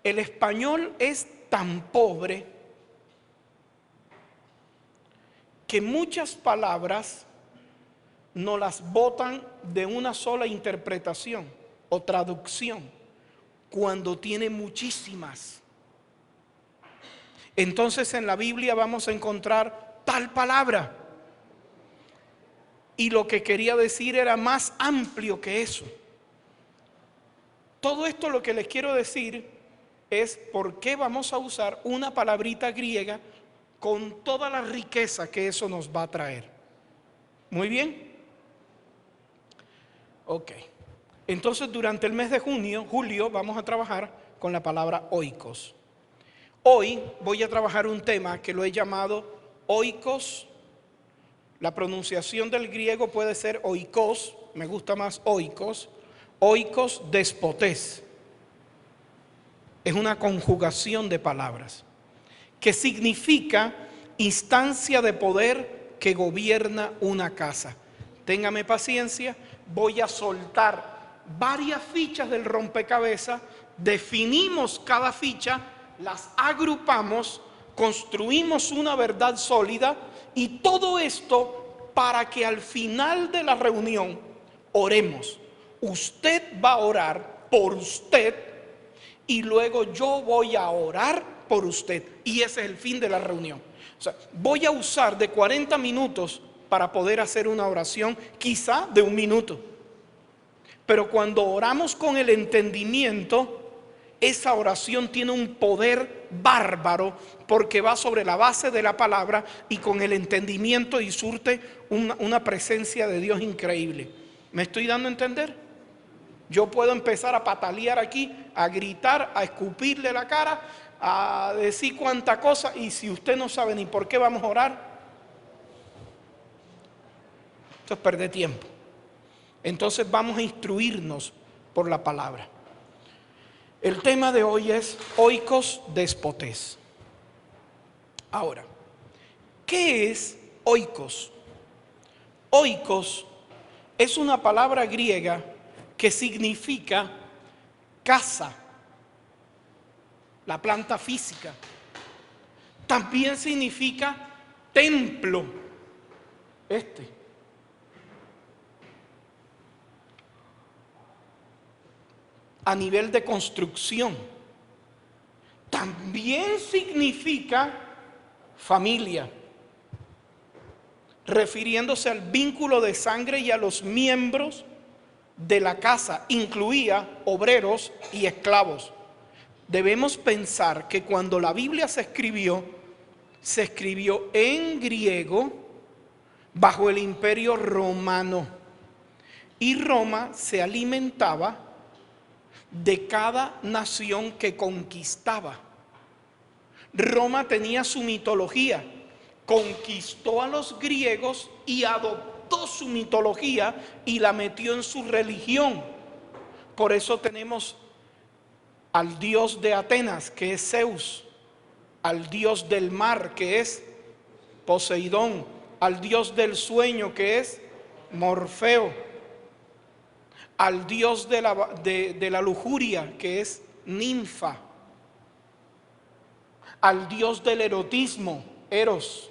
El español es tan pobre que muchas palabras no las botan de una sola interpretación o traducción, cuando tiene muchísimas. Entonces en la Biblia vamos a encontrar tal palabra, y lo que quería decir era más amplio que eso. Todo esto lo que les quiero decir es por qué vamos a usar una palabrita griega con toda la riqueza que eso nos va a traer. Muy bien. Ok. Entonces durante el mes de julio vamos a trabajar con la palabra oikos. Hoy voy a trabajar un tema que lo he llamado oikos. La pronunciación del griego puede ser oikos, me gusta más oikos despotés. Es una conjugación de palabras que significa instancia de poder que gobierna una casa. Téngame paciencia, voy a soltar varias fichas del rompecabezas, definimos cada ficha, las agrupamos, construimos una verdad sólida, y todo esto para que al final de la reunión oremos. Usted va a orar por usted y luego yo voy a orar por usted, y ese es el fin de la reunión. O sea, voy a usar de 40 minutos para poder hacer una oración, quizá de 1 minuto. Pero cuando oramos con el entendimiento, esa oración tiene un poder bárbaro, porque va sobre la base de la palabra y con el entendimiento, y surte una presencia de Dios increíble. ¿Me estoy dando a entender? Yo puedo empezar a patalear aquí, a gritar, a escupirle la cara, a decir cuánta cosa, y si usted no sabe ni por qué vamos a orar, esto es perder tiempo. Entonces vamos a instruirnos por la palabra. El tema de hoy es oikos despotés. Ahora, ¿qué es oikos? Oikos es una palabra griega que significa casa, la planta física. También significa templo, a nivel de construcción. También significa familia, refiriéndose al vínculo de sangre y a los miembros de la casa. Incluía obreros y esclavos. Debemos pensar que cuando la Biblia se escribió en griego bajo el Imperio Romano, y Roma se alimentaba de cada nación que conquistaba. Roma tenía su mitología, conquistó a los griegos y adoptó su mitología y la metió en su religión. Por eso tenemos al dios de Atenas, que es Zeus, al dios del mar, que es Poseidón, al dios del sueño, que es Morfeo, al dios de la lujuria, que es Ninfa, al dios del erotismo, Eros,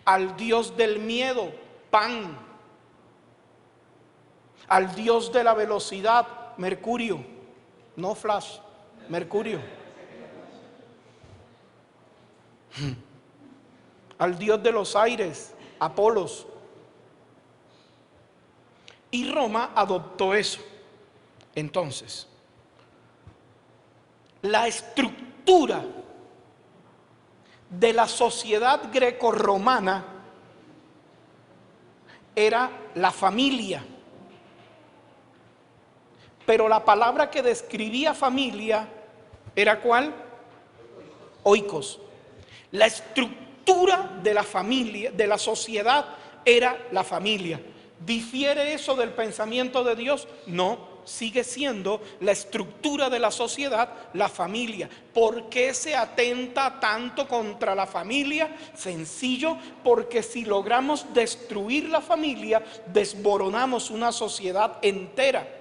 al dios del miedo, Pan, al dios de la velocidad, Mercurio, no Flash, Mercurio, al dios de los aires, Apolos. Y Roma adoptó eso. Entonces, la estructura de la sociedad grecorromana era la familia. Pero la palabra que describía familia era ¿cuál? Oikos. La estructura de la familia, de la sociedad, era la familia. ¿Difiere eso del pensamiento de Dios? No, sigue siendo la estructura de la sociedad, la familia. ¿Por qué se atenta tanto contra la familia? Sencillo, porque si logramos destruir la familia, desmoronamos una sociedad entera.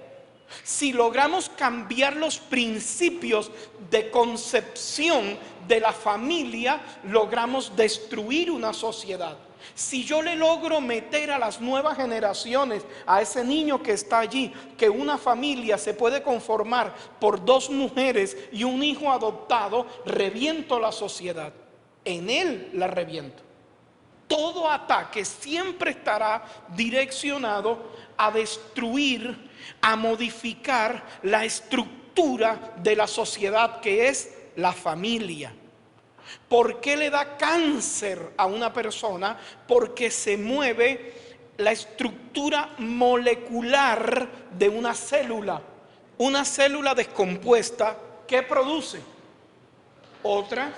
Si logramos cambiar los principios de concepción de la familia, logramos destruir una sociedad. Si yo le logro meter a las nuevas generaciones, a ese niño que está allí, que una familia se puede conformar por 2 mujeres y un hijo adoptado, reviento la sociedad. En él la reviento. Todo ataque siempre estará direccionado a destruir, a modificar la estructura de la sociedad, que es la familia. ¿Por qué le da cáncer a una persona? Porque se mueve la estructura molecular de una célula. Una célula descompuesta, ¿qué produce? Otra.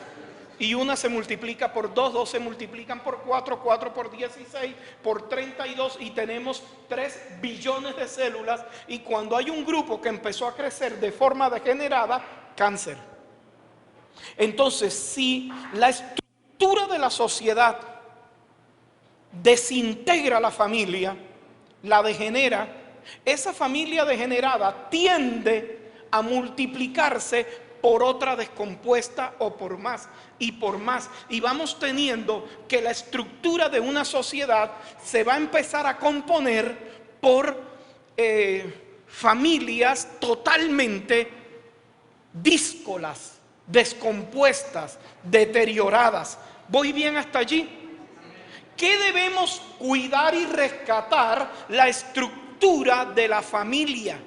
Y una se multiplica por 2, 2 se multiplican por 4, 4 por 16, por 32, y tenemos 3 billones de células. Y cuando hay un grupo que empezó a crecer de forma degenerada, cáncer. Entonces, si la estructura de la sociedad desintegra la familia, la degenera, esa familia degenerada tiende a multiplicarse por otra descompuesta o por más y por más. Y vamos teniendo que la estructura de una sociedad se va a empezar a componer por familias totalmente díscolas, descompuestas, deterioradas. ¿Voy bien hasta allí? ¿Qué debemos cuidar y rescatar? La estructura de la familia,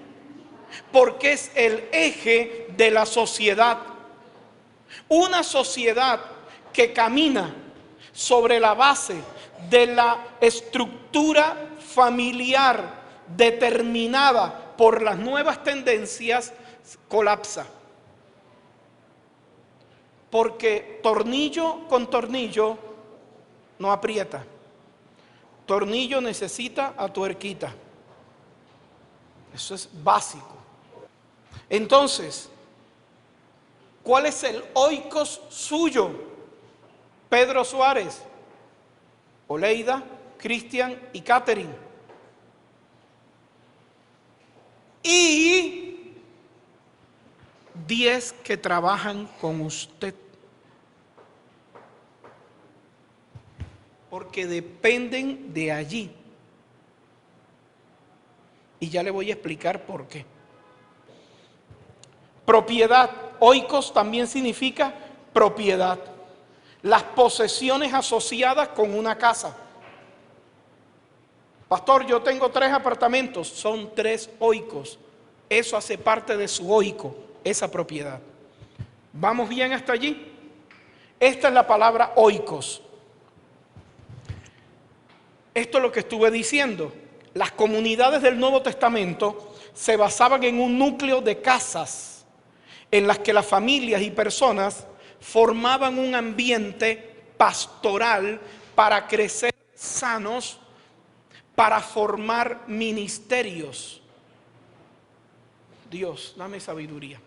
porque es el eje de la sociedad. Una sociedad que camina sobre la base de la estructura familiar determinada por las nuevas tendencias colapsa. Porque tornillo con tornillo no aprieta. Tornillo necesita a tuerquita. Eso es básico. Entonces, ¿cuál es el oikos suyo? Pedro Suárez, Oleida, Cristian y Catherine. Y 10 que trabajan con usted. Porque dependen de allí. Y ya le voy a explicar por qué. Propiedad. Oikos también significa propiedad. Las posesiones asociadas con una casa. Pastor, yo tengo 3 apartamentos. Son 3 oikos. Eso hace parte de su oiko, esa propiedad. ¿Vamos bien hasta allí? Esta es la palabra oikos. Esto es lo que estuve diciendo. Las comunidades del Nuevo Testamento se basaban en un núcleo de casas en las que las familias y personas formaban un ambiente pastoral para crecer sanos, para formar ministerios. Dios, dame sabiduría.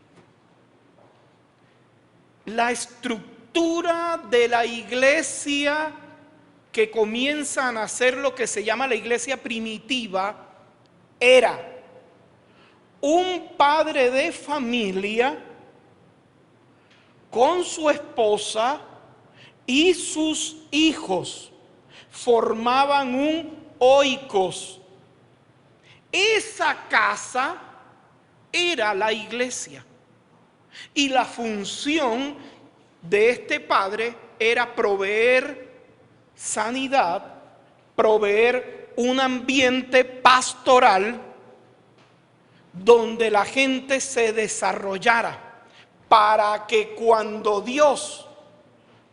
La estructura de la iglesia que comienza a nacer, lo que se llama la iglesia primitiva, era un padre de familia con su esposa y sus hijos. Formaban un oikos. Esa casa era la iglesia. Y la función de este padre era proveer sanidad, proveer un ambiente pastoral donde la gente se desarrollara, para que cuando Dios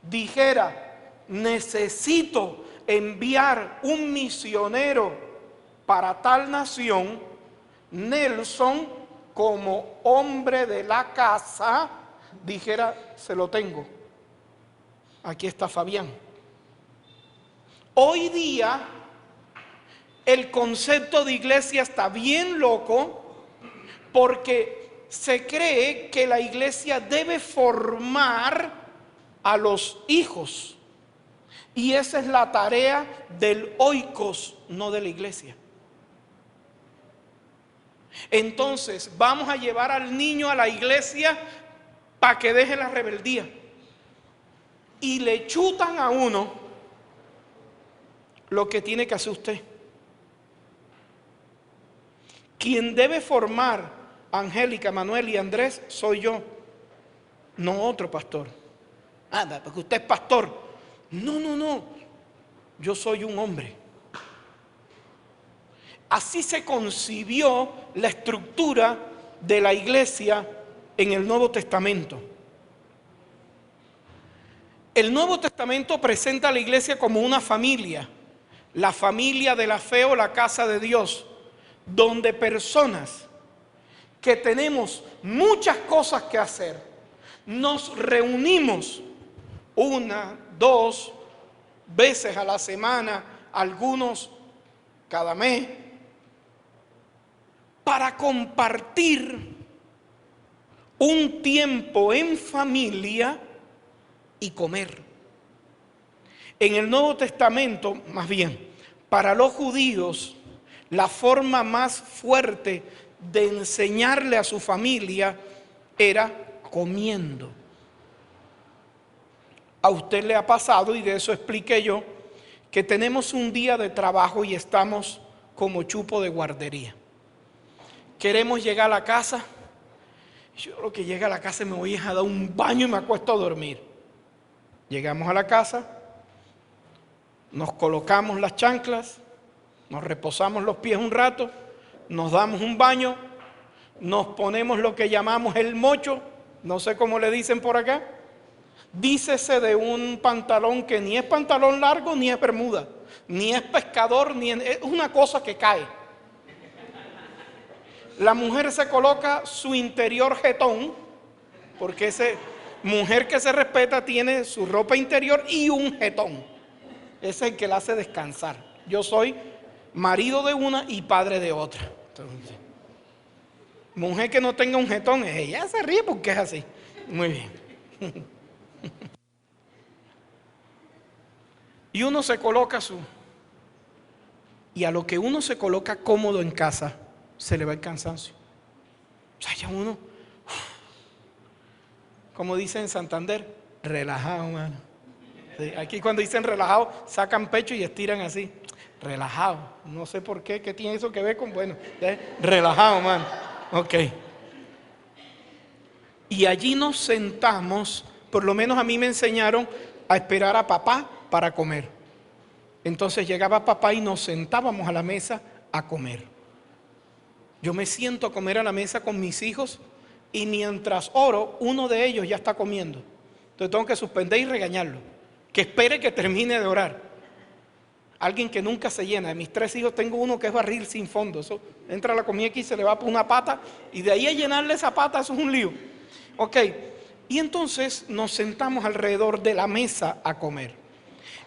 dijera, necesito enviar un misionero para tal nación, Nelson, como hombre de la casa, dijera, se lo tengo. Aquí está Fabián. Hoy día el concepto de iglesia está bien loco, porque se cree que la iglesia debe formar a los hijos, y esa es la tarea del oikos, no de la iglesia. Entonces vamos a llevar al niño a la iglesia para que deje la rebeldía. Y le chutan a uno lo que tiene que hacer usted. Quien debe formar a Angélica, Manuel y Andrés soy yo, no otro pastor. Anda, porque usted es pastor. No. Yo soy un hombre. Así se concibió la estructura de la iglesia en el Nuevo Testamento. El Nuevo Testamento presenta a la iglesia como una familia, la familia de la fe o la casa de Dios, donde personas que tenemos muchas cosas que hacer, nos reunimos 1, 2 veces a la semana, algunos cada mes, para compartir un tiempo en familia y comer. En el Nuevo Testamento, más bien, para los judíos, la forma más fuerte de enseñarle a su familia era comiendo. A usted le ha pasado, y de eso expliqué yo, que tenemos un día de trabajo y estamos como chupo de guardería. Queremos llegar a la casa. Yo lo que llega a la casa me voy a dar un baño y me acuesto a dormir. Llegamos a la casa, nos colocamos las chanclas, nos reposamos los pies un rato, nos damos un baño, nos ponemos lo que llamamos el mocho, no sé cómo le dicen por acá. Dícese de un pantalón que ni es pantalón largo ni es bermuda, ni es pescador, es una cosa que cae. La mujer se coloca su interior jetón, porque mujer que se respeta tiene su ropa interior y un jetón. Ese es el que la hace descansar. Yo soy marido de una y padre de otra. Entonces, mujer que no tenga un jetón, ella se ríe porque es así. Muy bien. Y uno se coloca y a lo que uno se coloca cómodo en casa, se le va el cansancio. O sea, ya uno, como dicen en Santander, relajado, mano. Sí, aquí cuando dicen relajado, sacan pecho y estiran así. Relajado. No sé por qué tiene eso que ver con, bueno, relajado, mano. Ok. Y allí nos sentamos, por lo menos a mí me enseñaron a esperar a papá para comer. Entonces llegaba papá y nos sentábamos a la mesa a comer. Yo me siento a comer a la mesa con mis hijos y mientras oro, uno de ellos ya está comiendo. Entonces tengo que suspender y regañarlo. Que espere que termine de orar. Alguien que nunca se llena. De mis 3 hijos tengo uno que es barril sin fondo. Eso entra la comida aquí y se le va por una pata y de ahí a llenarle esa pata, eso es un lío. Ok, y entonces nos sentamos alrededor de la mesa a comer.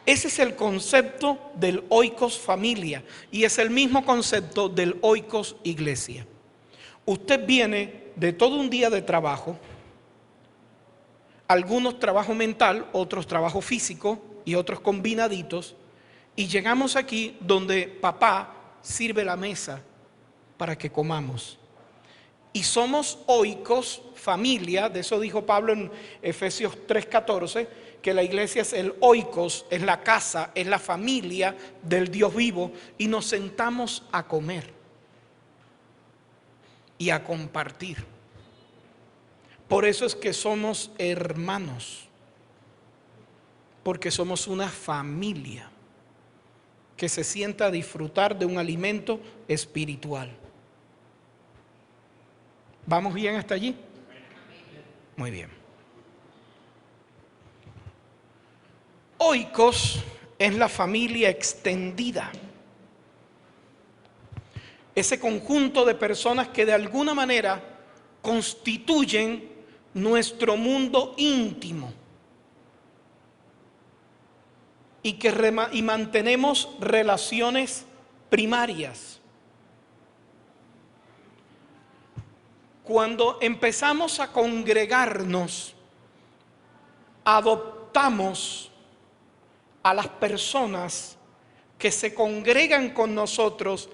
Ese es el concepto del oikos familia y es el mismo concepto del oikos iglesia. Usted viene de todo un día de trabajo, algunos trabajo mental, otros trabajo físico y otros combinaditos, y llegamos aquí donde papá sirve la mesa para que comamos. Y somos oikos, familia, de eso dijo Pablo en Efesios 3:14, que la iglesia es el oikos, es la casa, es la familia del Dios vivo, y nos sentamos a comer y a compartir. Por eso es que somos hermanos, porque somos una familia que se sienta a disfrutar de un alimento espiritual. ¿Vamos bien hasta allí? Muy bien. Oikos es la familia extendida. Ese conjunto de personas que de alguna manera constituyen nuestro mundo íntimo y mantenemos relaciones primarias. Cuando empezamos a congregarnos, adoptamos a las personas que se congregan con nosotros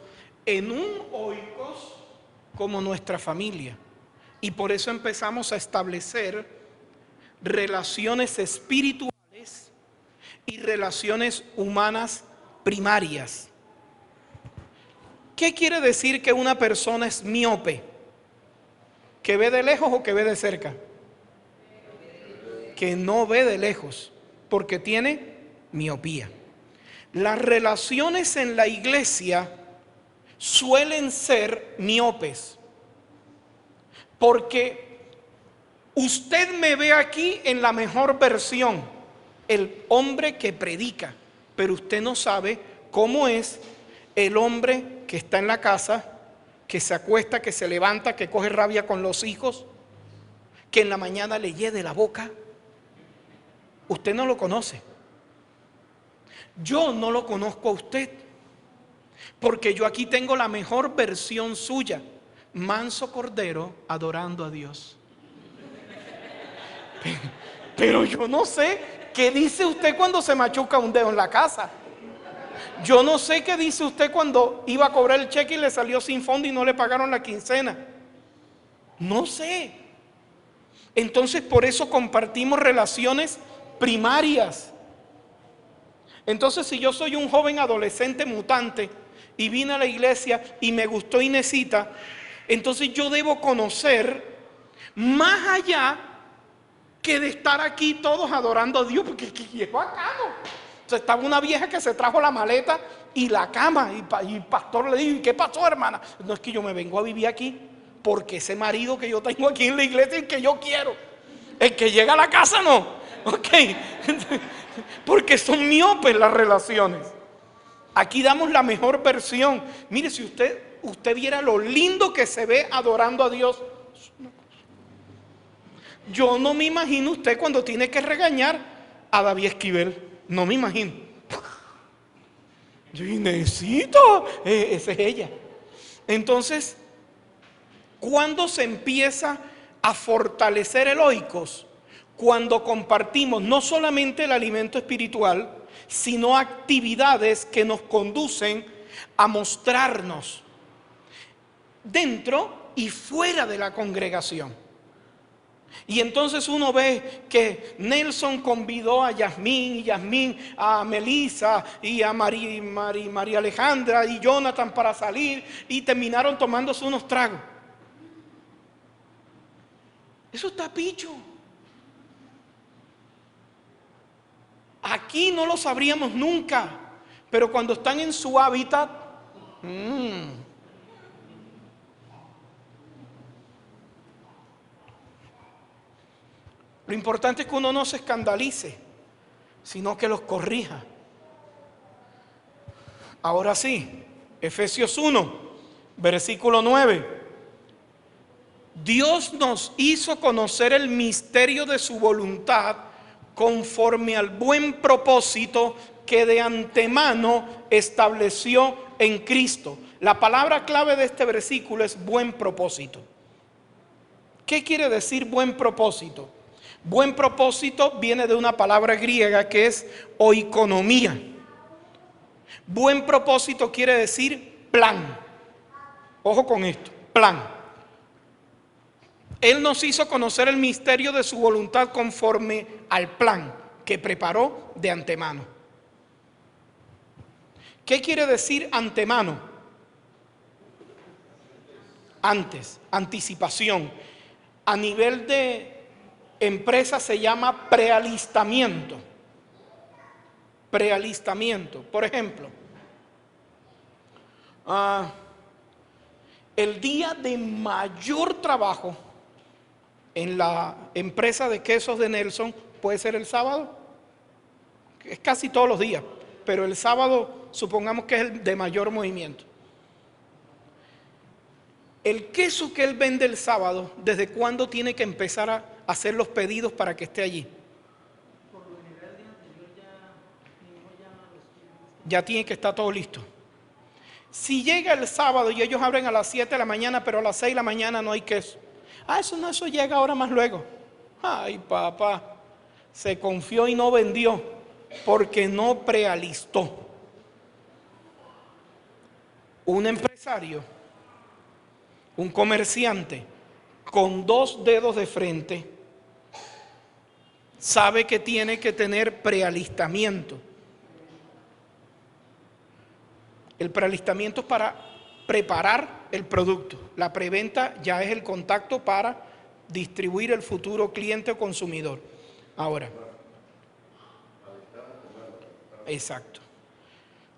en un oikos como nuestra familia. Y por eso empezamos a establecer relaciones espirituales y relaciones humanas primarias. ¿Qué quiere decir que una persona es miope? ¿Que ve de lejos o que ve de cerca? Que no ve de lejos, porque tiene miopía. Las relaciones en la iglesia suelen ser miopes, porque usted me ve aquí en la mejor versión, el hombre que predica, pero usted no sabe cómo es el hombre que está en la casa, que se acuesta, que se levanta, que coge rabia con los hijos, que en la mañana le hiede la boca. Usted no lo conoce. Yo no lo conozco a usted, porque yo aquí tengo la mejor versión suya, manso cordero adorando a Dios. Pero yo no sé qué dice usted cuando se machuca un dedo en la casa. Yo no sé qué dice usted cuando iba a cobrar el cheque y le salió sin fondo y no le pagaron la quincena. No sé. Entonces por eso compartimos relaciones primarias. Entonces si yo soy un joven adolescente mutante y vine a la iglesia y me gustó Inesita, entonces yo debo conocer más allá que de estar aquí todos adorando a Dios, porque es bacano. Entonces estaba una vieja que se trajo la maleta y la cama, y el pastor le dijo: ¿y qué pasó, hermana? No, es que yo me vengo a vivir aquí porque ese marido que yo tengo aquí en la iglesia es el que yo quiero. El que llega a la casa no, ok. Porque son miopes las relaciones. Aquí damos la mejor versión. Mire, si usted viera lo lindo que se ve adorando a Dios. Yo no me imagino usted cuando tiene que regañar a David Esquivel. No me imagino. Yo necesito, esa es ella. Entonces, ¿cuándo se empieza a fortalecer el oikos? Cuando compartimos no solamente el alimento espiritual, sino actividades que nos conducen a mostrarnos dentro y fuera de la congregación. Y entonces uno ve que Nelson convidó a Yasmín, y Yasmín a Melissa y a María Alejandra y Jonathan para salir, y terminaron tomándose unos tragos. Eso está picho. Aquí no lo sabríamos nunca, pero cuando están en su hábitat, lo importante es que uno no se escandalice, sino que los corrija. Ahora sí, Efesios 1, versículo 9. Dios nos hizo conocer el misterio de su voluntad conforme al buen propósito que de antemano estableció en Cristo. La palabra clave de este versículo es buen propósito. ¿Qué quiere decir buen propósito? Buen propósito viene de una palabra griega que es oikonomía. Buen propósito quiere decir plan. Ojo con esto, plan. Él nos hizo conocer el misterio de su voluntad conforme al plan que preparó de antemano. ¿Qué quiere decir antemano? Antes, anticipación. A nivel de empresa se llama prealistamiento. Prealistamiento. Por ejemplo, el día de mayor trabajo en la empresa de quesos de Nelson puede ser el sábado. Es casi todos los días, pero el sábado supongamos que es el de mayor movimiento. El queso que él vende el sábado, ¿desde cuándo tiene que empezar a hacer los pedidos para que esté allí? Por lo general, el día anterior ya tiene que estar todo listo. Si llega el sábado y ellos abren a las 7 de la mañana, pero a las 6 de la mañana no hay queso. Eso llega ahora más luego. Ay, papá, se confió y no vendió porque no prealistó. Un Un comerciante con 2 dedos de frente sabe que tiene que tener prealistamiento. El prealistamiento es para preparar el producto. La preventa ya es el contacto para distribuir el futuro cliente o consumidor. Ahora, exacto.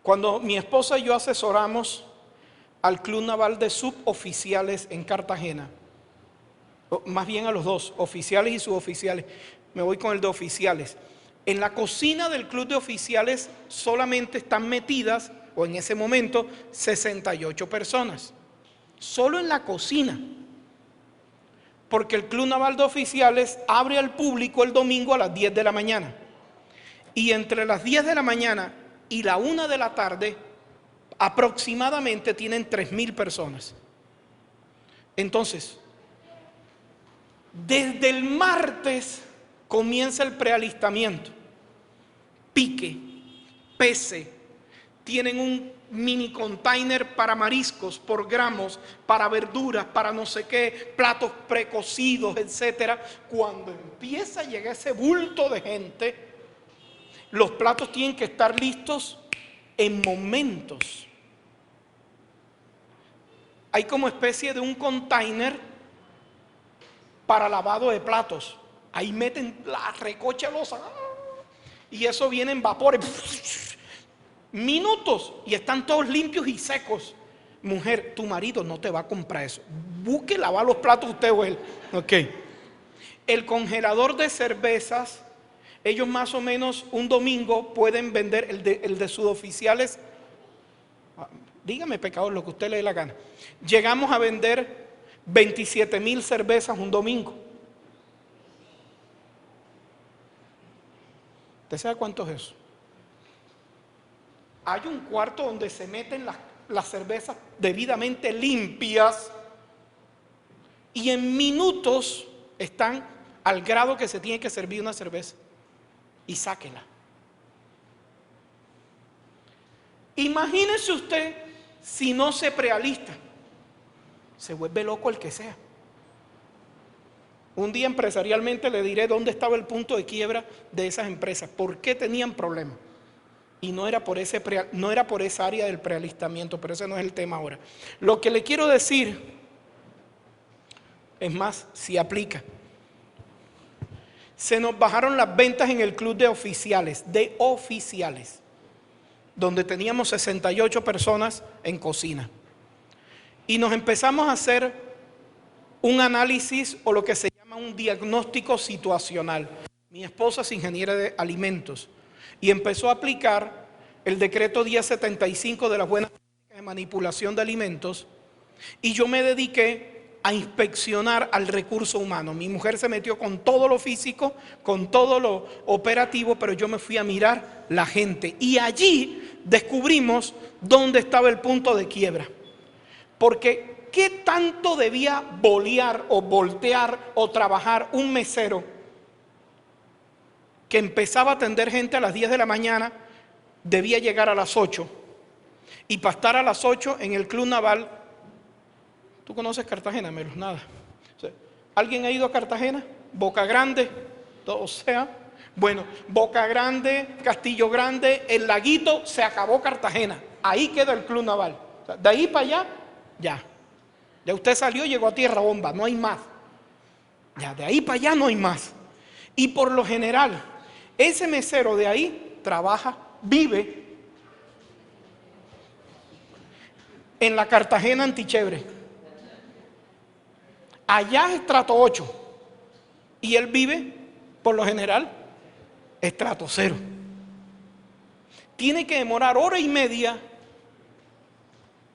Cuando mi esposa y yo asesoramos al Club Naval de Suboficiales en Cartagena, más bien a los dos, oficiales y suboficiales, me voy con el de oficiales. En la cocina del Club de Oficiales solamente están metidas, o en ese momento, 68 personas. Solo en la cocina. Porque el Club Naval de Oficiales abre al público el domingo a las 10 de la mañana. Y entre las 10 de la mañana y la 1 de la tarde, aproximadamente tienen 3.000 personas. Entonces, desde el martes comienza el prealistamiento. Pique, pese, tienen un mini container para mariscos por gramos, para verduras, para no sé qué, platos precocidos, etcétera. Cuando empieza a llegar ese bulto de gente, los platos tienen que estar listos en momentos. Hay como especie de un container para lavado de platos. Ahí meten la recocha losa y eso viene en vapores. Minutos y están todos limpios y secos. Mujer, tu marido no te va a comprar eso. Busque lavar los platos usted o él. Ok. El congelador de cervezas, ellos más o menos un domingo pueden vender el de suboficiales. Dígame, pecador, lo que usted le dé la gana. Llegamos a vender 27.000 cervezas un domingo. ¿Usted sabe cuánto es eso? Hay un cuarto donde se meten las cervezas debidamente limpias y en minutos están al grado que se tiene que servir una cerveza y sáquela. Imagínese usted si no se prealista, se vuelve loco el que sea. Un día empresarialmente le diré dónde estaba el punto de quiebra de esas empresas, por qué tenían problemas. Y no era por esa área del prealistamiento, pero ese no es el tema ahora. Lo que le quiero decir, es más, si aplica. Se nos bajaron las ventas en el club de oficiales, donde teníamos 68 personas en cocina. Y nos empezamos a hacer un análisis o lo que se llama un diagnóstico situacional. Mi esposa es ingeniera de alimentos y empezó a aplicar el decreto 1075 de las buenas prácticas de manipulación de alimentos y yo me dediqué a inspeccionar al recurso humano. Mi mujer se metió con todo lo físico, con todo lo operativo, pero yo me fui a mirar la gente y allí descubrimos dónde estaba el punto de quiebra. Porque ¿qué tanto debía bolear o voltear o trabajar un mesero que empezaba a atender gente a las 10 de la mañana, debía llegar a las 8? Y para estar a las 8 en el Club Naval, ¿tú conoces Cartagena, Melos? Nada. O sea, ¿alguien ha ido a Cartagena? Boca Grande, o sea, bueno, Boca Grande, Castillo Grande, El Laguito, se acabó Cartagena. Ahí queda el Club Naval. O sea, de ahí para allá, ya usted salió y llegó a tierra bomba, no hay más. Ya de ahí para allá no hay más. Y por lo general, ese mesero de ahí trabaja, vive en la Cartagena Antichévere. Allá es estrato 8 y él vive, por lo general, estrato 0. Tiene que demorar 1:30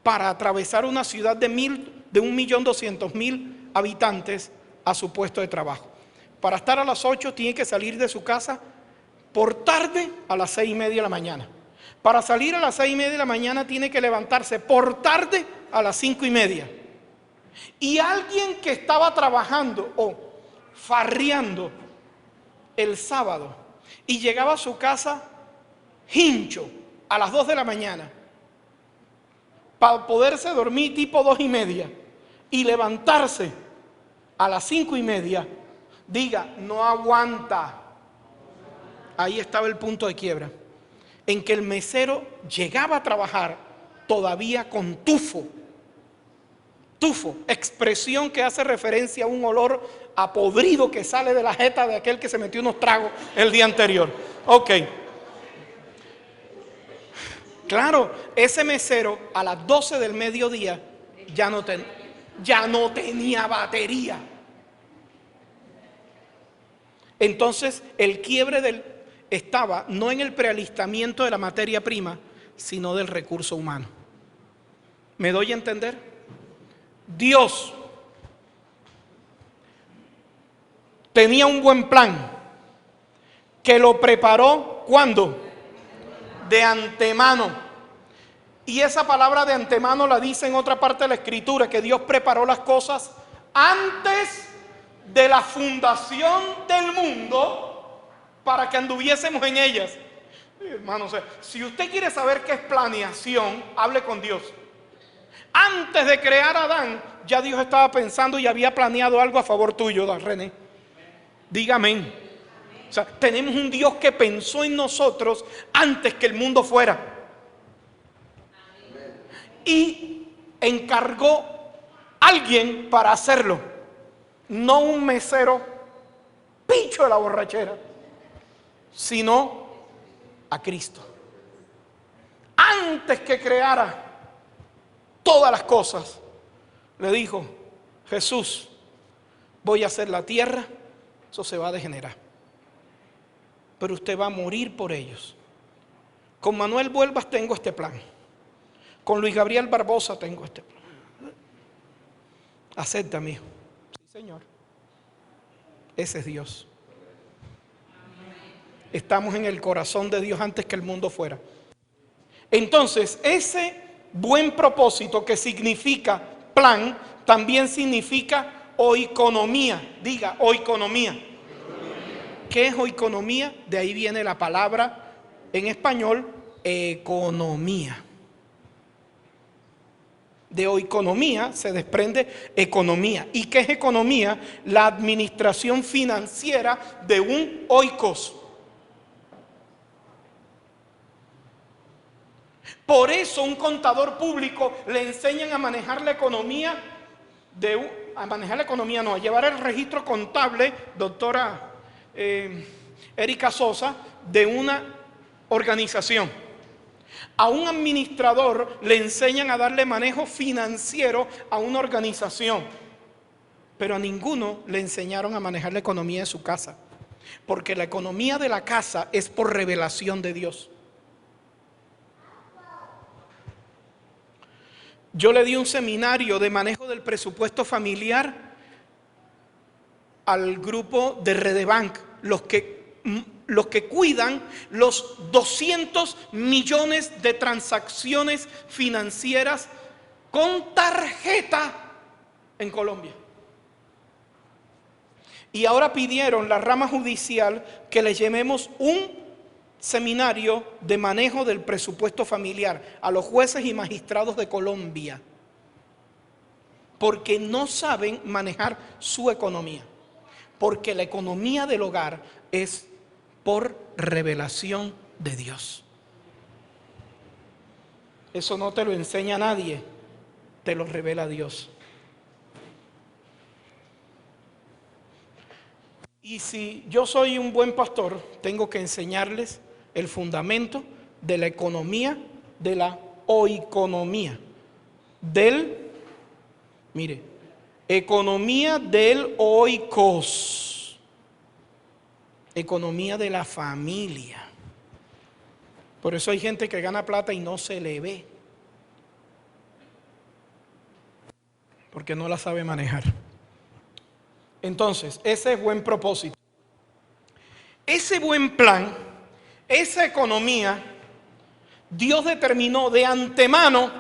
para atravesar una ciudad de 1.200.000 habitantes a su puesto de trabajo. Para estar a las 8 tiene que salir de su casa por tarde a las 6:30 de la mañana. Para salir a las 6:30 de la mañana tiene que levantarse por tarde a las 5:30. Y alguien que estaba trabajando o farreando el sábado y llegaba a su casa hincho a las 2 de la mañana para poderse dormir tipo 2:30, y levantarse a las 5:30, diga, no aguanta. Ahí estaba el punto de quiebra, en que el mesero llegaba a trabajar todavía con tufo. Tufo, expresión que hace referencia a un olor a podrido que sale de la jeta de aquel que se metió unos tragos el día anterior. Ok. Claro, ese mesero a las 12 del mediodía ya no tenía batería. Entonces el quiebre estaba no en el prealistamiento de la materia prima, sino del recurso humano. ¿Me doy a entender? Dios tenía un buen plan que lo preparó, ¿cuándo? De antemano. Y esa palabra de antemano la dice en otra parte de la Escritura, que Dios preparó las cosas antes de la fundación del mundo para que anduviésemos en ellas. Hermanos, si usted quiere saber qué es planeación, hable con Dios. Antes de crear a Adán, ya Dios estaba pensando y había planeado algo a favor tuyo, don René. Dígame. O sea, tenemos un Dios que pensó en nosotros antes que el mundo fuera. Y encargó a alguien para hacerlo. No un mesero picho de la borrachera, sino a Cristo. Antes que creara todas las cosas, le dijo, Jesús, voy a hacer la tierra, eso se va a degenerar, pero usted va a morir por ellos. Con Manuel Vuelvas tengo este plan, con Luis Gabriel Barbosa tengo este plan. Acepta, mi hijo. Sí, Señor. Ese es Dios. Estamos en el corazón de Dios antes que el mundo fuera. Entonces, ese buen propósito que significa plan, también significa oikonomía. Diga, oikonomía. ¿Qué es oikonomía? De ahí viene la palabra en español, economía. De oikonomía se desprende economía. ¿Y qué es economía? La administración financiera de un oikos. Por eso un contador público le enseñan a manejar la economía a llevar el registro contable, doctora Erika Sosa, de una organización. A un administrador le enseñan a darle manejo financiero a una organización, pero a ninguno le enseñaron a manejar la economía de su casa, porque la economía de la casa es por revelación de Dios. Yo le di un seminario de manejo del presupuesto familiar al grupo de Redebank, los que cuidan los 200 millones de transacciones financieras con tarjeta en Colombia. Y ahora pidieron la rama judicial que le llevemos un seminario de manejo del presupuesto familiar a los jueces y magistrados de Colombia, porque no saben manejar su economía, porque la economía del hogar es por revelación de Dios. Eso no te lo enseña nadie, te lo revela Dios. Y si yo soy un buen pastor, tengo que enseñarles el fundamento de la economía, de la oikonomía, economía del oikos, economía de la familia. Por eso hay gente que gana plata y no se le ve, porque no la sabe manejar. Entonces, ese es buen propósito. Ese buen plan, esa economía, Dios determinó de antemano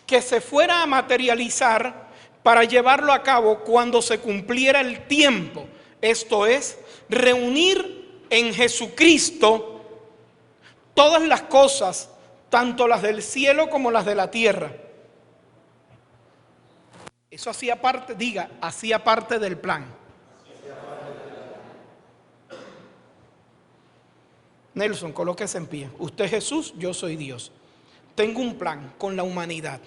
que se fuera a materializar para llevarlo a cabo cuando se cumpliera el tiempo. Esto es, reunir en Jesucristo todas las cosas, tanto las del cielo como las de la tierra. Eso hacía parte, diga, hacía parte del plan. Nelson, colóquese en pie. Usted es Jesús, yo soy Dios. Tengo un plan con la humanidad.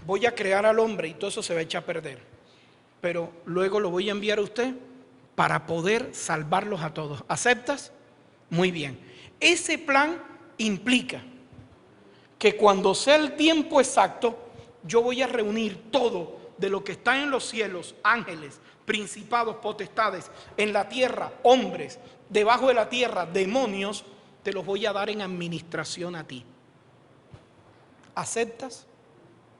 Voy a crear al hombre y todo eso se va a echar a perder. Pero luego lo voy a enviar a usted para poder salvarlos a todos. ¿Aceptas? Muy bien. Ese plan implica que cuando sea el tiempo exacto, yo voy a reunir todo de lo que está en los cielos, ángeles, principados, potestades, en la tierra, hombres, debajo de la tierra, demonios, te los voy a dar en administración a ti. ¿Aceptas?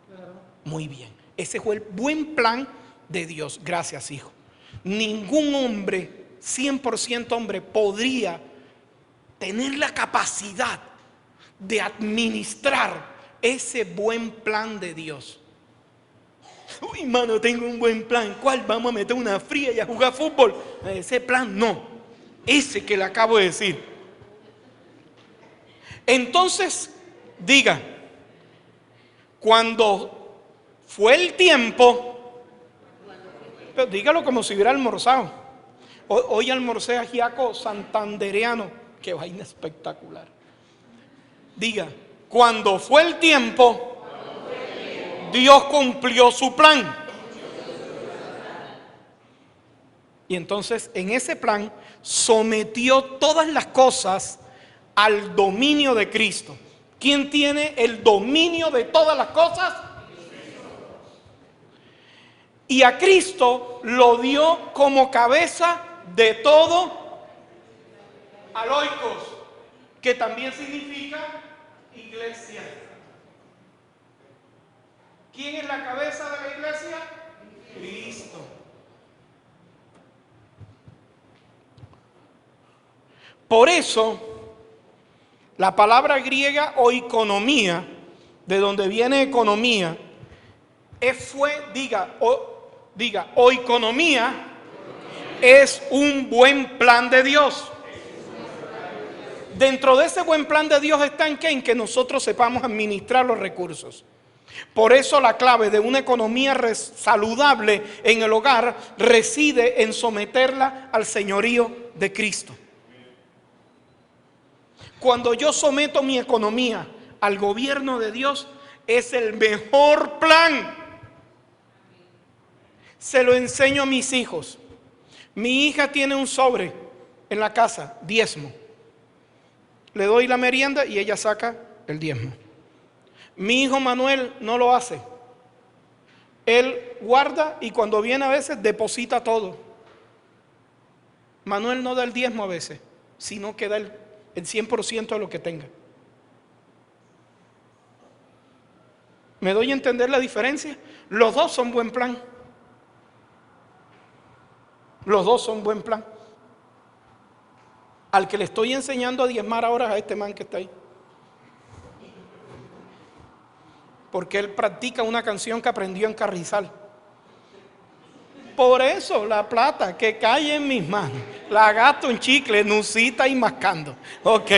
Claro. Muy bien. Ese fue el buen plan de Dios. Gracias, hijo. Ningún hombre, 100% hombre, podría tener la capacidad de administrar ese buen plan de Dios. Uy, mano, tengo un buen plan. ¿Cuál? Vamos a meter una fría y a jugar fútbol. Ese plan no. Ese que le acabo de decir. Entonces, diga, cuando fue el tiempo, pero dígalo como si hubiera almorzado. Hoy almorcé a ajiaco santandereano. Qué vaina espectacular. Diga, cuando fue el tiempo, Dios cumplió su plan. Y entonces en ese plan sometió todas las cosas al dominio de Cristo. ¿Quién tiene el dominio de todas las cosas? Y a Cristo lo dio como cabeza de todo aloikos, que también significa iglesia. ¿Quién es la cabeza de la iglesia? Cristo. Por eso, la palabra griega oikonomía, de donde viene economía, oikonomía es un buen plan de Dios. Dentro de ese buen plan de Dios está en que nosotros sepamos administrar los recursos. Por eso la clave de una economía saludable en el hogar reside en someterla al señorío de Cristo. Cuando yo someto mi economía al gobierno de Dios, es el mejor plan. Se lo enseño a mis hijos. Mi hija tiene un sobre en la casa, diezmo. Le doy la merienda y ella saca el diezmo. Mi hijo Manuel no lo hace. Él guarda y cuando viene a veces deposita todo. Manuel no da el diezmo a veces, sino que da el 100% de lo que tenga. ¿Me doy a entender la diferencia? Los dos son buen plan. Los dos son buen plan. Al que le estoy enseñando a diezmar ahora a este man que está ahí. Porque él practica una canción que aprendió en Carrizal. Por eso la plata que cae en mis manos la gasto en chicle, nucita y mascando. Ok.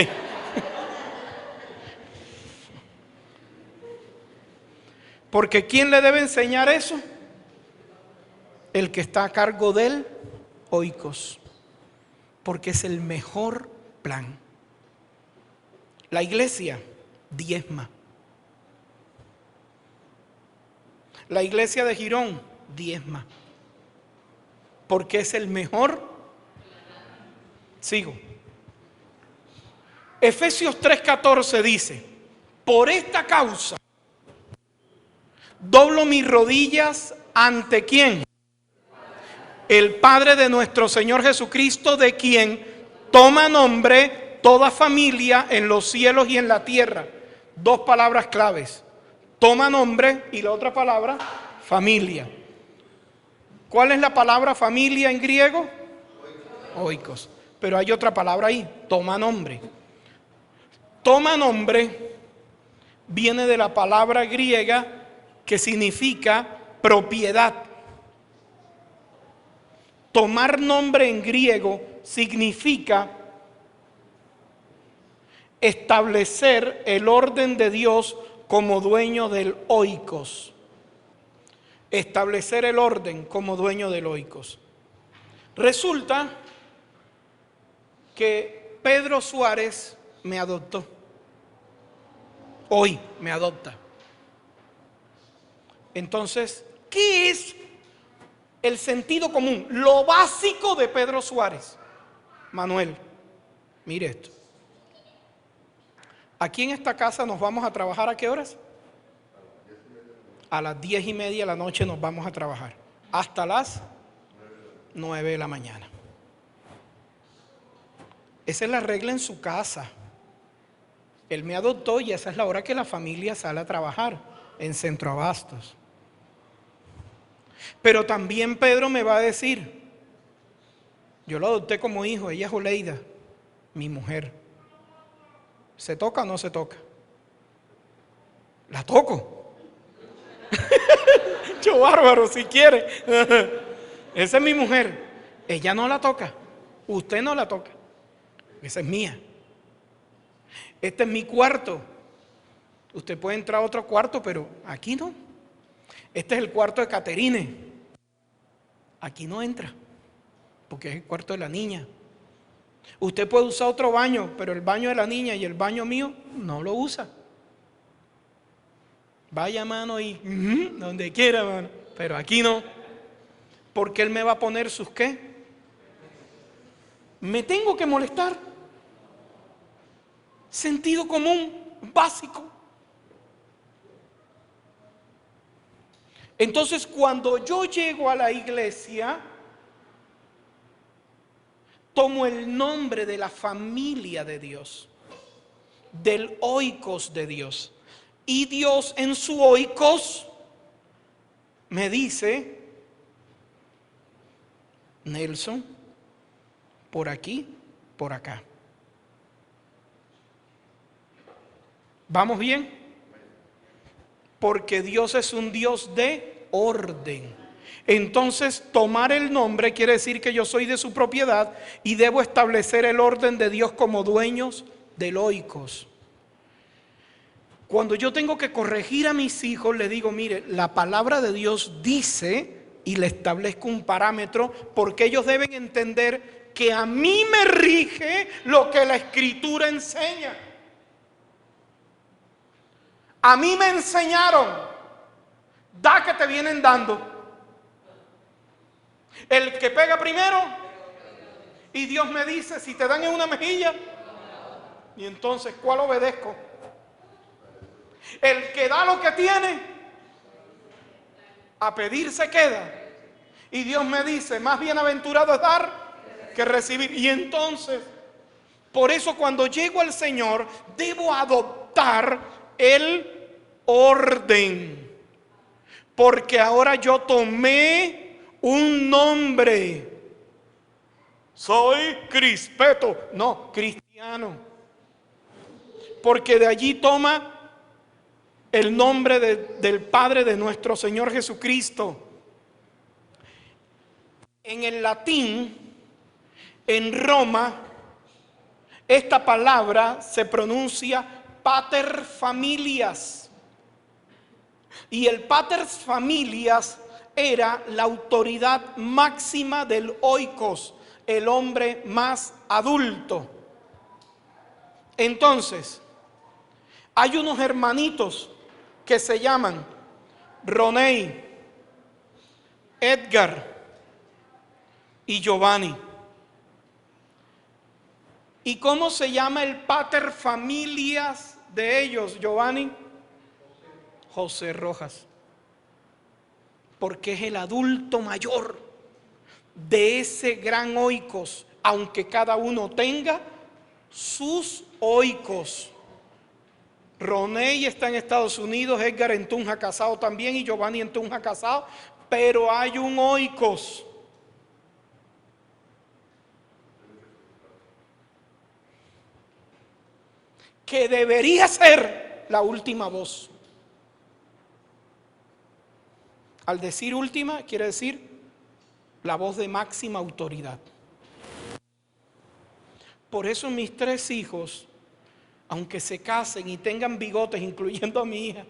Porque ¿quién le debe enseñar eso? El que está a cargo del oikos. Porque es el mejor plan. La iglesia diezma. La iglesia de Girón diezma. Porque es el mejor. Sigo. Efesios 3:14 dice: por esta causa doblo mis rodillas ante ¿quién? El Padre de nuestro Señor Jesucristo, de quien toma nombre toda familia en los cielos y en la tierra. Dos palabras claves: toma nombre y la otra palabra, familia. ¿Cuál es la palabra familia en griego? Oikos. Pero hay otra palabra ahí, toma nombre. Toma nombre viene de la palabra griega que significa propiedad. Tomar nombre en griego significa establecer el orden de Dios como dueño del oikos. establecer el orden como dueño del Oikos. Resulta que Pedro Suárez me adoptó. Hoy me adopta. Entonces, ¿qué es el sentido común? Lo básico de Pedro Suárez. Manuel, mire esto. Aquí en esta casa nos vamos a trabajar ¿a qué horas? A las 10:30 de la noche nos vamos a trabajar. Hasta las 9 de la mañana. Esa es la regla en su casa. Él me adoptó y esa es la hora que la familia sale a trabajar en Centro Abastos. Pero también Pedro me va a decir, yo lo adopté como hijo, ella es Oleida, mi mujer. ¿Se toca o no se toca? La toco. Yo bárbaro, si quiere. Esa es mi mujer. Ella no la toca. Usted no la toca. Esa es mía. Este es mi cuarto. Usted puede entrar a otro cuarto, pero aquí no. Este es el cuarto de Caterine. Aquí no entra, porque es el cuarto de la niña. Usted puede usar otro baño, pero el baño de la niña y el baño mío no lo usa. Vaya, mano, y donde quiera, mano. Pero aquí no. Porque él me va a poner sus ¿qué? Me tengo que molestar. Sentido común, básico. Entonces, cuando yo llego a la iglesia, tomo el nombre de la familia de Dios, del oikos de Dios. Y Dios en su oikos me dice, Nelson, por aquí, por acá. ¿Vamos bien? Porque Dios es un Dios de orden. Entonces, tomar el nombre quiere decir que yo soy de su propiedad y debo establecer el orden de Dios como dueños del oikos. Cuando yo tengo que corregir a mis hijos, le digo, mire, la palabra de Dios dice, y le establezco un parámetro, porque ellos deben entender que a mí me rige lo que la Escritura enseña. A mí me enseñaron, da que te vienen dando. El que pega primero, y Dios me dice, si te dan en una mejilla, y entonces, ¿cuál obedezco? El que da lo que tiene, a pedir se queda. Y Dios me dice, más bienaventurado es dar que recibir. Y entonces, por eso cuando llego al Señor, debo adoptar el orden. Porque ahora yo tomé un nombre. Soy Crispeto, no, cristiano. Porque de allí toma el nombre del Padre de nuestro Señor Jesucristo. En el latín, en Roma, esta palabra se pronuncia pater familias. Y el pater familias era la autoridad máxima del oikos, el hombre más adulto. Entonces, hay unos hermanitos que se llaman Roney, Edgar y Giovanni. ¿Y cómo se llama el pater familias de ellos, Giovanni? José Rojas. Porque es el adulto mayor de ese gran oikos, aunque cada uno tenga sus oikos. Roney está en Estados Unidos, Edgar en Tunja casado también y Giovanni en Tunja casado, pero hay un oikos. Que debería ser la última voz. Al decir última, quiere decir la voz de máxima autoridad. Por eso mis 3 hijos, aunque se casen y tengan bigotes, incluyendo a mi hija,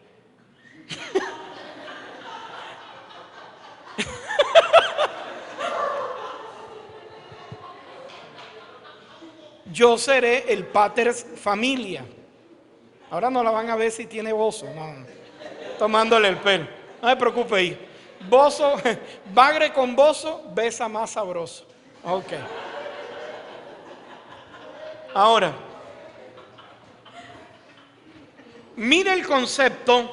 yo seré el pater familia. Ahora no la van a ver si tiene bozo, no, tomándole el pelo. No se preocupe ahí. Bozo, bagre con bozo, besa más sabroso. Ok. Ahora, mire el concepto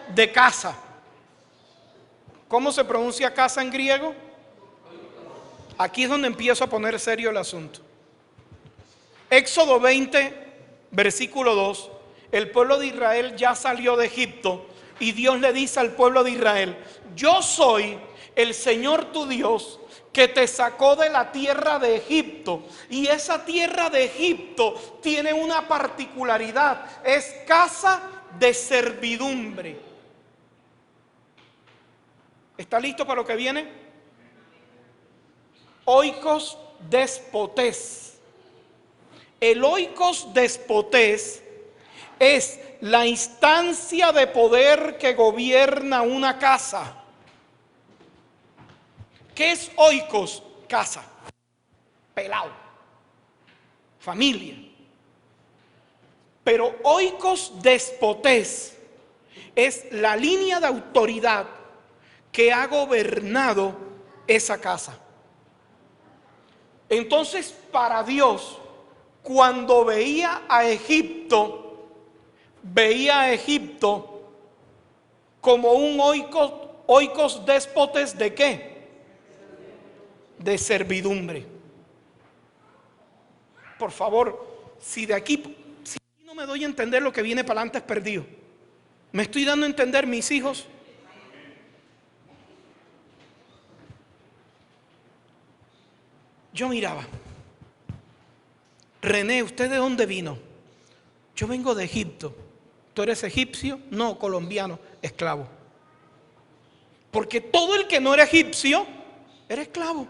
de casa. ¿Cómo se pronuncia casa en griego? Aquí es donde empiezo a poner serio el asunto. Éxodo 20, versículo 2. El pueblo de Israel ya salió de Egipto y Dios le dice al pueblo de Israel: yo soy el Señor tu Dios que te sacó de la tierra de Egipto. Y esa tierra de Egipto tiene una particularidad: es casa de servidumbre. ¿Está listo para lo que viene? Oikos despotés. El oikos despotés es la instancia de poder que gobierna una casa. ¿Qué es oikos? Casa, pelado, familia. Pero oikos despotés es la línea de autoridad que ha gobernado esa casa. Entonces, para Dios, cuando veía a Egipto como un oikos déspotes ¿de qué? De servidumbre. Por favor, si no me doy a entender, lo que viene para adelante es perdido. ¿Me estoy dando a entender, mis hijos? Yo miraba: René, ¿usted de dónde vino? Yo vengo de Egipto. ¿Tú eres egipcio? No, colombiano, esclavo. Porque todo el que no era egipcio era esclavo,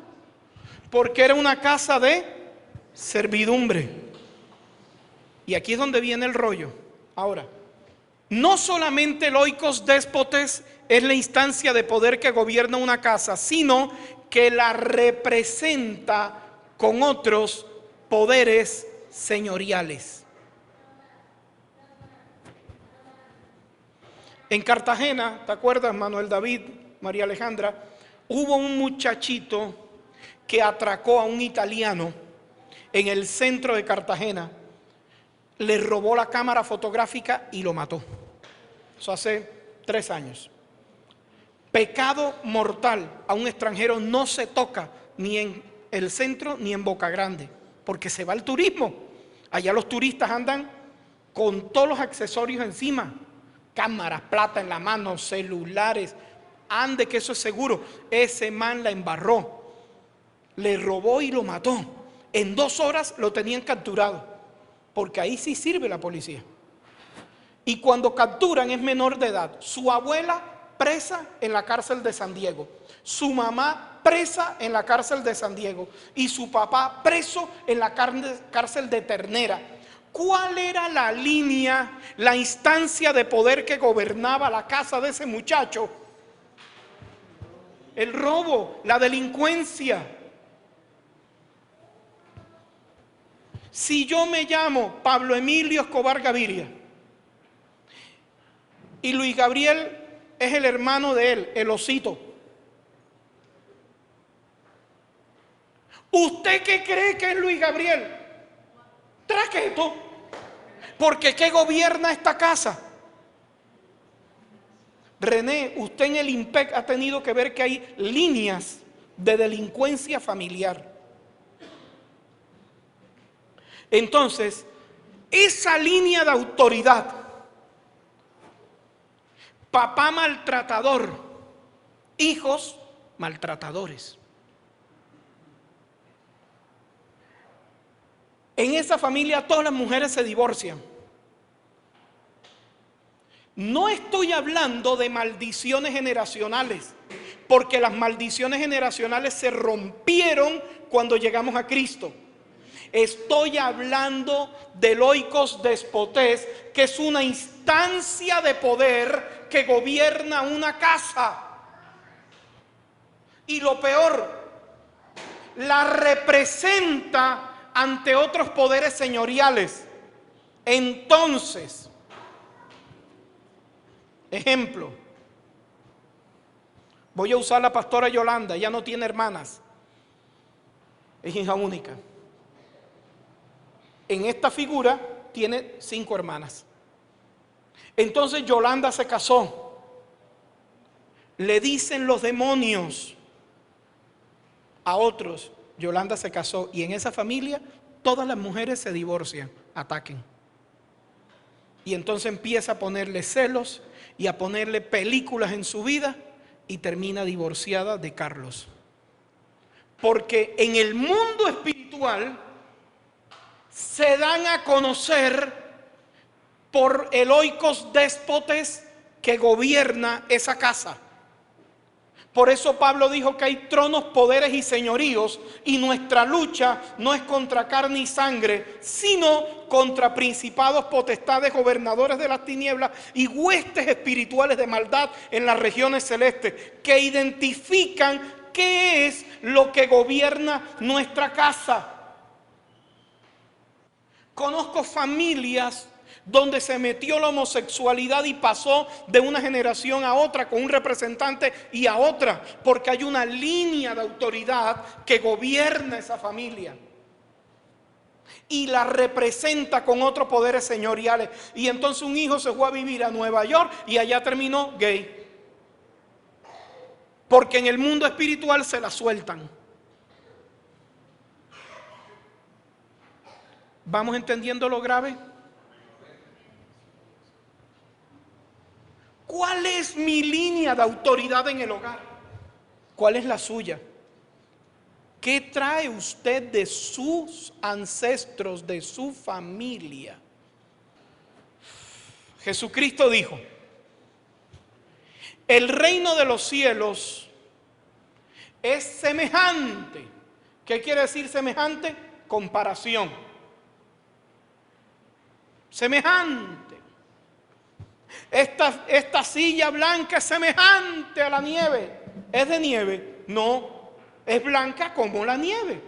porque era una casa de servidumbre. Y aquí es donde viene el rollo. Ahora, no solamente el oikos déspotes es la instancia de poder que gobierna una casa, sino que la representa con otros poderes señoriales. En Cartagena, ¿te acuerdas, Manuel David, María Alejandra? Hubo un muchachito que atracó a un italiano en el centro de Cartagena, le robó la cámara fotográfica y lo mató. Eso hace 3 años. Pecado mortal: a un extranjero no se toca ni en el centro ni en Boca Grande, porque se va el turismo. Allá los turistas andan con todos los accesorios encima: cámaras, plata en la mano, celulares. Ande que eso es seguro. Ese man la embarró, le robó y lo mató. En 2 horas lo tenían capturado, porque ahí sí sirve la policía. Y cuando capturan es menor de edad. Su abuela presa en la cárcel de San Diego, su mamá presa en la cárcel de San Diego y su papá preso en la cárcel de Ternera. ¿Cuál era la línea, la instancia de poder que gobernaba la casa de ese muchacho? El robo, la delincuencia. Si yo me llamo Pablo Emilio Escobar Gaviria y Luis Gabriel es el hermano de él, el osito, ¿usted qué cree que es Luis Gabriel? Traqueto. Porque ¿qué gobierna esta casa? René, usted en el IMPEC ha tenido que ver que hay líneas de delincuencia familiar. Entonces, esa línea de autoridad, papá maltratador, hijos maltratadores. En esa familia todas las mujeres se divorcian. No estoy hablando de maldiciones generacionales, porque las maldiciones generacionales se rompieron cuando llegamos a Cristo. Estoy hablando del oikos despotés, que es una instancia de poder que gobierna una casa. Y lo peor, la representa ante otros poderes señoriales. Entonces, ejemplo, voy a usar la pastora Yolanda, ella no tiene hermanas, es hija única. En esta figura tiene 5 hermanas. Entonces Yolanda se casó. Le dicen los demonios a otros, Yolanda se casó, y en esa familia todas las mujeres se divorcian, ataquen. Y entonces empieza a ponerle celos y a ponerle películas en su vida y termina divorciada de Carlos. Porque en el mundo espiritual se dan a conocer por el oikos déspotes que gobierna esa casa. Por eso Pablo dijo que hay tronos, poderes y señoríos, y nuestra lucha no es contra carne y sangre, sino contra principados, potestades, gobernadores de las tinieblas y huestes espirituales de maldad en las regiones celestes, que identifican qué es lo que gobierna nuestra casa. Conozco familias donde se metió la homosexualidad y pasó de una generación a otra con un representante y a otra, porque hay una línea de autoridad que gobierna esa familia y la representa con otros poderes señoriales. Y entonces un hijo se fue a vivir a Nueva York y allá terminó gay, porque en el mundo espiritual se la sueltan. ¿Vamos entendiendo lo grave? ¿Cuál es mi línea de autoridad en el hogar? ¿Cuál es la suya? ¿Qué trae usted de sus ancestros, de su familia? Jesucristo dijo: el reino de los cielos es semejante. ¿Qué quiere decir semejante? Comparación. Semejante. Esta silla blanca es semejante a la nieve. ¿Es de nieve? No, es blanca como la nieve.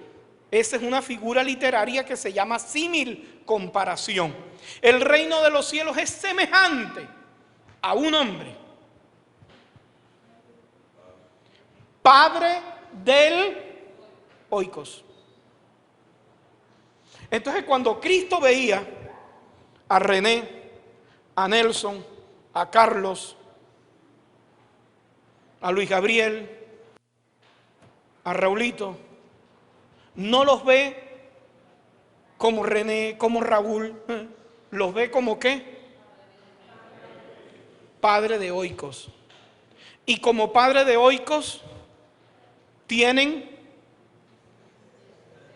Esa es una figura literaria que se llama símil, comparación. El reino de los cielos es semejante a un hombre, padre del oikos. Entonces, cuando Cristo veía a René, a Nelson, a Carlos, a Luis Gabriel, a Raulito, no los ve como René, como Raúl, los ve como ¿qué? Padre de oikos. Y como padre de oikos tienen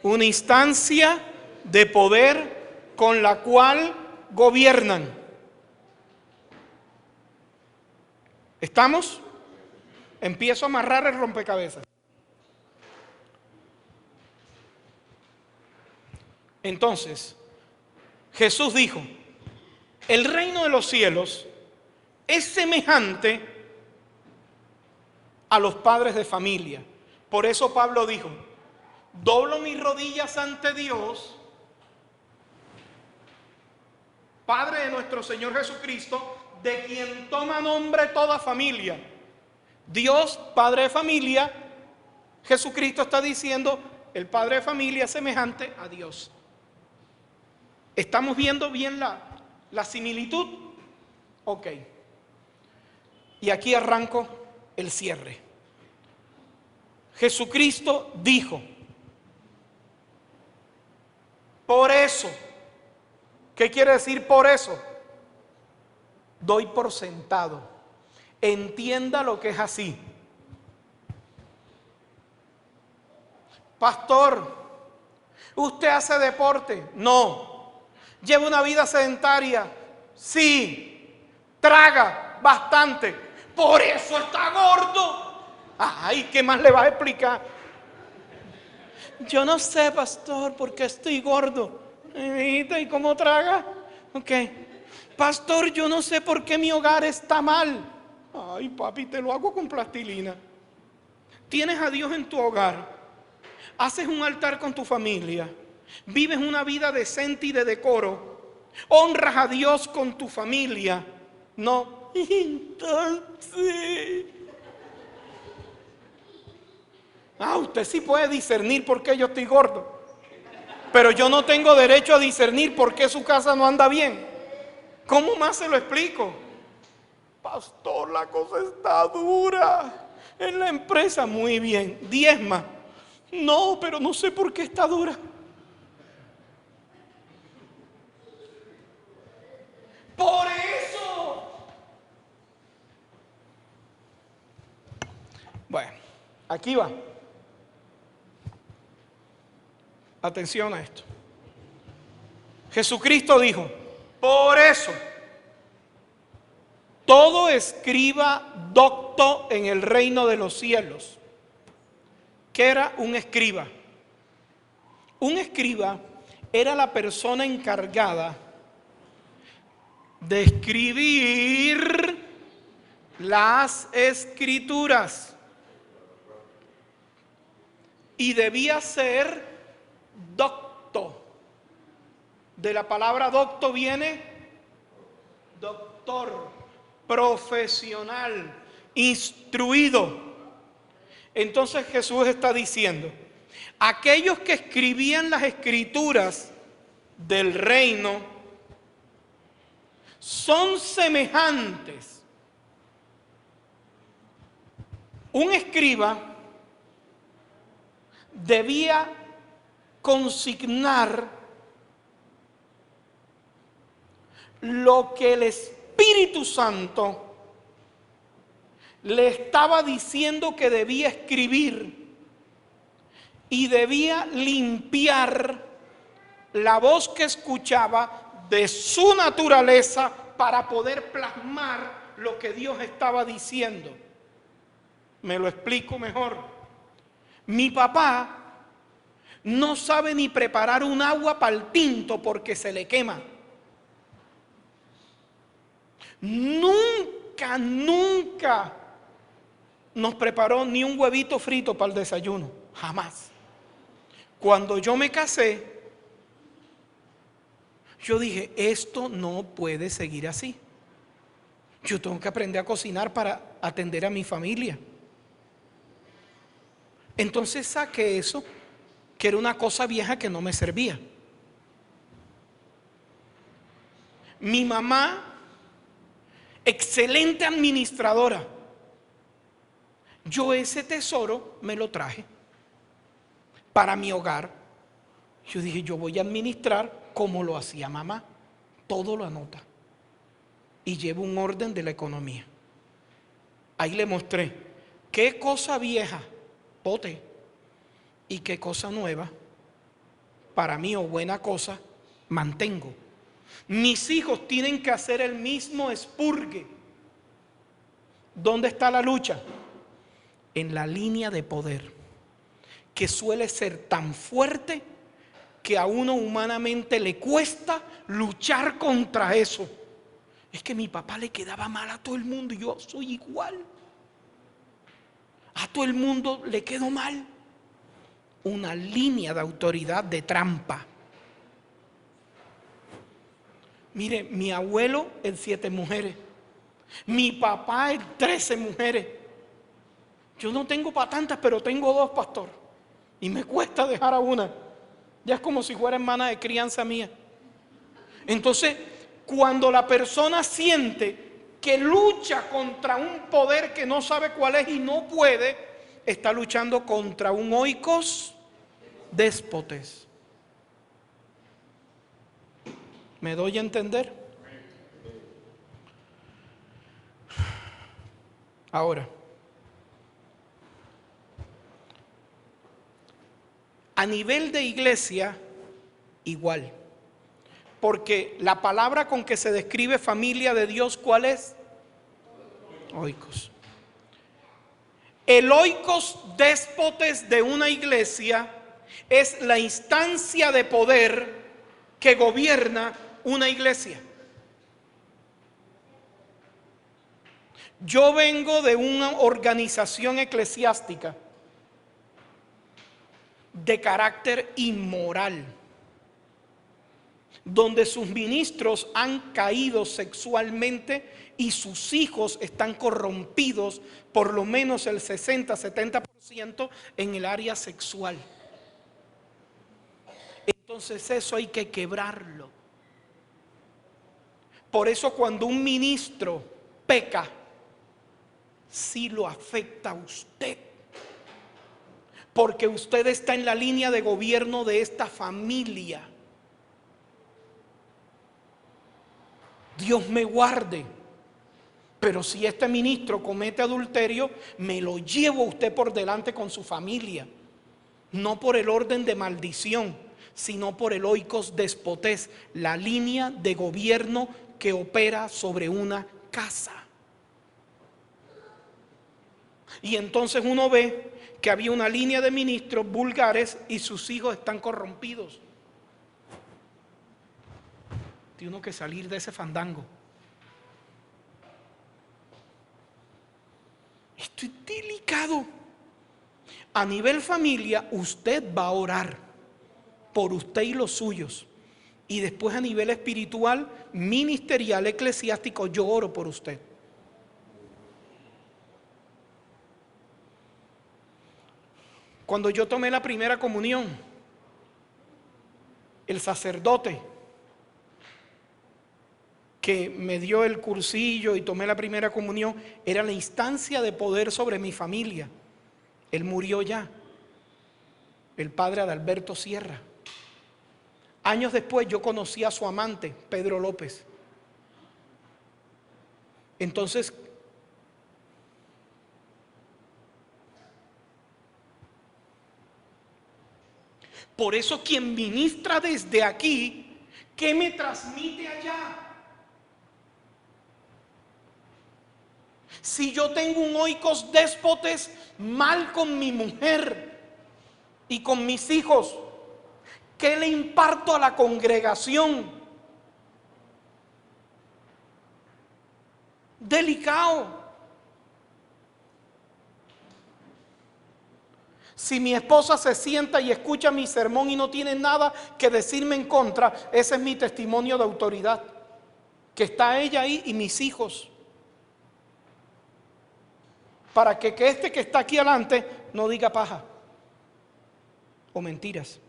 una instancia de poder con la cual gobiernan. ¿Estamos? Empiezo a amarrar el rompecabezas. Entonces, Jesús dijo: el reino de los cielos es semejante a los padres de familia. Por eso Pablo dijo: doblo mis rodillas ante Dios, Padre de nuestro Señor Jesucristo, de quien toma nombre toda familia. Dios, Padre de familia, Jesucristo está diciendo, el Padre de familia es semejante a Dios. ¿Estamos viendo bien la similitud? Ok. Y aquí arranco el cierre. Jesucristo dijo: por eso. ¿Qué quiere decir por eso? Doy por sentado. Entienda lo que es así. Pastor, ¿usted hace deporte? No. ¿Lleva una vida sedentaria? Sí. ¿Traga? Bastante. Por eso está gordo. Ay, ¿qué más le vas a explicar? Yo no sé, pastor, por qué estoy gordo. ¿Y cómo traga? Ok. Pastor, yo no sé por qué mi hogar está mal. Ay, papi, te lo hago con plastilina. Tienes a Dios en tu hogar. haces un altar con tu familia, vives una vida decente y de decoro, honras a Dios con tu familia, no, entonces, usted sí puede discernir por qué yo estoy gordo, pero yo no tengo derecho a discernir por qué su casa no anda bien. ¿Cómo más se lo explico? Pastor, la cosa está dura en la empresa. Muy bien, diezma. No, pero no sé por qué está dura. Por eso. Bueno, aquí va. Atención a esto. Jesucristo dijo, por eso, todo escriba docto en el reino de los cielos. ¿Qué era un escriba? Un escriba era la persona encargada de escribir las escrituras y debía ser docto. De la palabra docto viene doctor, profesional, instruido. Entonces Jesús está diciendo, aquellos que escribían las escrituras del reino son semejantes. Un escriba debía consignar lo que el Espíritu Santo le estaba diciendo que debía escribir, y debía limpiar la voz que escuchaba de su naturaleza para poder plasmar lo que Dios estaba diciendo. Me lo explico mejor. Mi papá no sabe ni preparar un agua para el tinto porque se le quema. Nunca nos preparó ni un huevito frito para el desayuno, jamás. Cuando yo me casé, yo dije, esto no puede seguir así. Yo tengo que aprender a cocinar para atender a mi familia. Entonces saqué eso, que era una cosa vieja que no me servía. Mi mamá, excelente administradora, yo ese tesoro me lo traje para mi hogar. Yo dije, yo voy a administrar como lo hacía mamá, todo lo anota y llevo un orden de la economía. Ahí le mostré qué cosa vieja boté y qué cosa nueva para mí o buena cosa mantengo. Mis hijos tienen que hacer el mismo expurgue. ¿Dónde está la lucha? En la línea de poder, que suele ser tan fuerte que a uno humanamente le cuesta luchar contra eso. Es que mi papá le quedaba mal a todo el mundo y yo soy igual. A todo el mundo le quedó mal. Una línea de autoridad de trampa. Mire, mi abuelo en 7 mujeres, mi papá en 13 mujeres. Yo no tengo para tantas, pero tengo 2, pastor. Y me cuesta dejar a una. Ya es como si fuera hermana de crianza mía. Entonces, cuando la persona siente que lucha contra un poder que no sabe cuál es y no puede, está luchando contra un oikos déspotes. ¿Me doy a entender? Ahora, a nivel de iglesia, igual. Porque la palabra con que se describe familia de Dios, ¿cuál es? Oikos. El oikos déspotes de una iglesia es la instancia de poder que gobierna una iglesia. Yo vengo de una organización eclesiástica de carácter inmoral, donde sus ministros han caído sexualmente y sus hijos están corrompidos por lo menos el 60-70% en el área sexual. Entonces eso hay que quebrarlo. Por eso cuando un ministro peca, sí lo afecta a usted, porque usted está en la línea de gobierno de esta familia. Dios me guarde, pero si este ministro comete adulterio, me lo llevo a usted por delante con su familia, no por el orden de maldición, sino por el oikos despotés, la línea de gobierno que opera sobre una casa. Y entonces uno ve que había una línea de ministros vulgares y sus hijos están corrompidos. Tiene uno que salir de ese fandango. Esto es delicado. A nivel familia, usted va a orar por usted y los suyos. Y después a nivel espiritual, ministerial, eclesiástico, yo oro por usted. Cuando yo tomé la primera comunión, el sacerdote que me dio el cursillo y tomé la primera comunión, era la instancia de poder sobre mi familia. Él murió ya, el padre Adalberto Sierra. Años después yo conocí a su amante, Pedro López. Entonces, por eso quien ministra desde aquí, ¿qué me transmite allá? Si yo tengo un oikos déspotes mal con mi mujer y con mis hijos, ¿qué le imparto a la congregación? Delicado. Si mi esposa se sienta y escucha mi sermón y no tiene nada que decirme en contra, ese es mi testimonio de autoridad, que está ella ahí y mis hijos, para que este que está aquí adelante no diga paja o mentiras.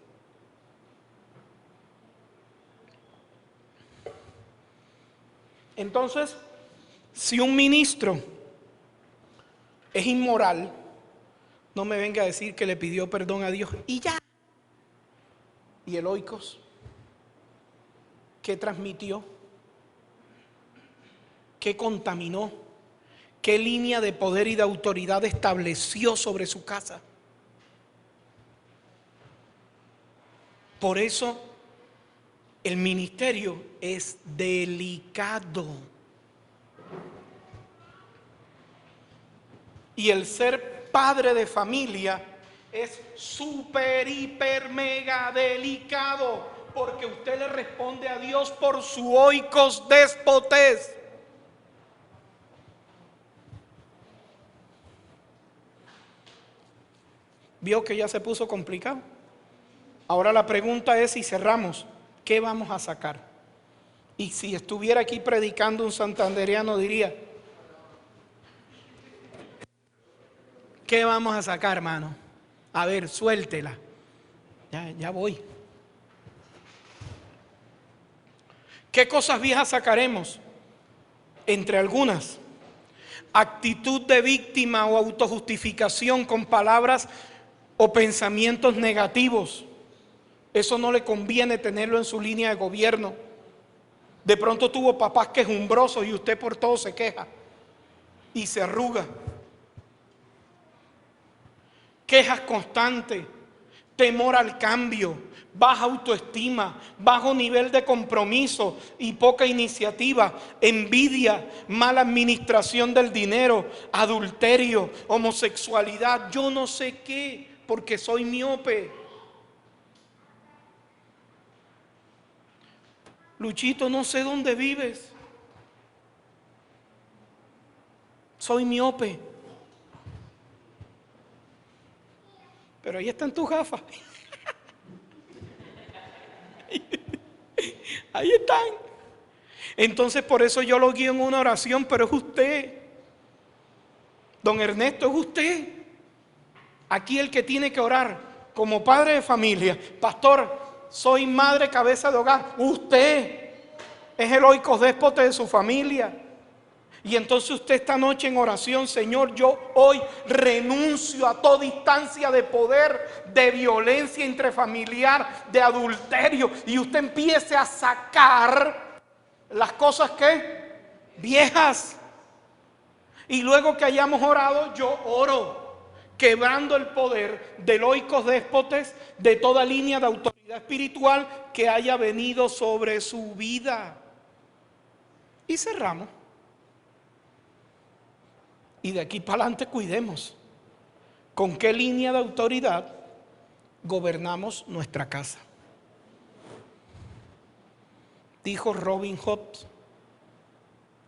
Entonces, si un ministro es inmoral, no me venga a decir que le pidió perdón a Dios y ya. ¿Y el oikos? ¿Qué transmitió? ¿Qué contaminó? ¿Qué línea de poder y de autoridad estableció sobre su casa? Por eso el ministerio es delicado. Y el ser padre de familia es súper, hiper, mega delicado, porque usted le responde a Dios por su oikos déspotes. ¿Vio que ya se puso complicado? Ahora la pregunta es, si cerramos, ¿qué vamos a sacar? Y si estuviera aquí predicando un santandereano diría, ¿qué vamos a sacar, hermano? A ver, suéltela. Ya voy. ¿Qué cosas viejas sacaremos? Entre algunas, actitud de víctima o autojustificación con palabras o pensamientos negativos. Eso no le conviene tenerlo en su línea de gobierno. De pronto tuvo papás quejumbrosos y usted por todo se queja y se arruga. Quejas constantes, temor al cambio, baja autoestima, bajo nivel de compromiso y poca iniciativa, envidia, mala administración del dinero, adulterio, homosexualidad, yo no sé qué, porque soy miope. Luchito, no sé dónde vives. Soy miope. Pero ahí están tus gafas. Ahí están. Entonces por eso yo lo guío en una oración, pero es usted. Don Ernesto, es usted. Aquí el que tiene que orar como padre de familia. Pastor, soy madre cabeza de hogar. Usted es el oikos déspota de su familia. Y entonces usted esta noche en oración: Señor, yo hoy renuncio a toda instancia de poder, de violencia intrafamiliar, de adulterio. Y usted empiece a sacar las cosas que viejas. Y luego que hayamos orado, yo oro, quebrando el poder del oikos déspotes, de toda línea de autoridad espiritual que haya venido sobre su vida. Y cerramos. Y de aquí para adelante cuidemos con qué línea de autoridad gobernamos nuestra casa. Dijo Robin Hood: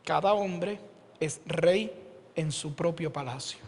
cada hombre es rey en su propio palacio.